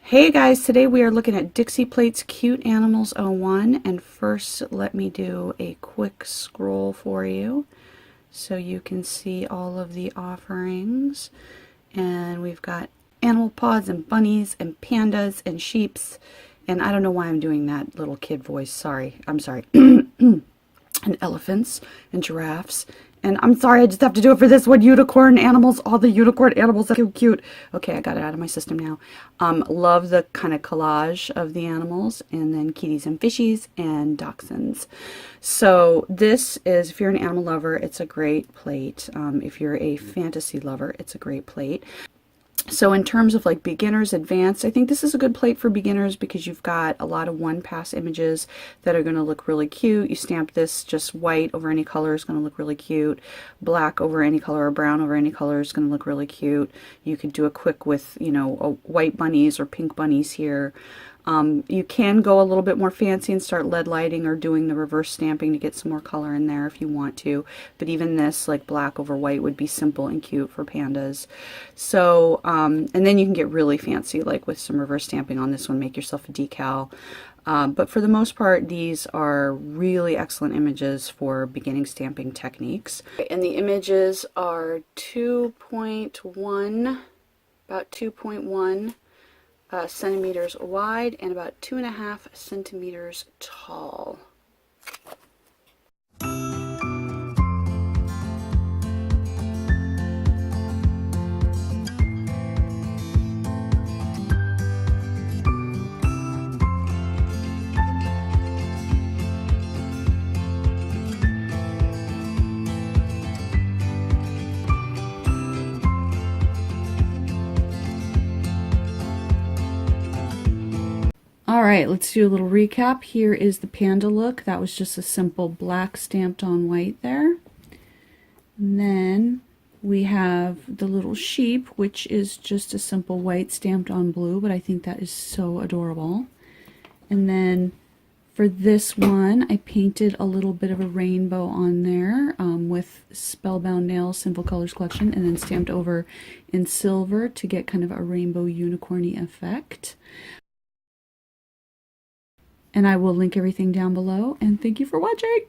Hey guys, today we are looking at Dixie Plates Cute Animals 01, and first let me do a quick scroll for you so you can see all of the offerings. And we've got animal pods and bunnies and pandas and sheeps, and I don't know why I'm doing that little kid voice, I'm sorry. And elephants and giraffes. And I'm sorry, I just have to do it for this one. Unicorn animals, all the unicorn animals are so cute. Okay, I got it out of my system now. Love the kind of collage of the animals, and then kitties and fishies and dachshunds. So this is, if you're an animal lover, it's a great plate. If you're a fantasy lover, it's a great plate. So in terms of like beginners, advanced, I think this is a good plate for beginners because you've got a lot of one-pass images that are going to look really cute. You stamp this just white over any color is going to look really cute. Black over any color or brown over any color is going to look really cute. You could do a quick with, you know, white bunnies or pink bunnies here. You can go a little bit more fancy and start lead lighting or doing the reverse stamping to get some more color in there if you want to. But even this, like black over white, would be simple and cute for pandas. So, and then you can get really fancy, like with some reverse stamping on this one, make yourself a decal. But for the most part, these are really excellent images for beginning stamping techniques. And the images are 2.1, about 2.1. Centimeters wide and about 2.5 centimeters tall. All right, let's do a little recap. Here is the panda look. That was just a simple black stamped on white there. And then we have the little sheep, which is just a simple white stamped on blue, but I think that is so adorable. And then for this one, I painted a little bit of a rainbow on there with Spellbound Nails Simple Colors Collection, and then stamped over in silver to get kind of a rainbow unicorny effect. And I will link everything down below, and thank you for watching!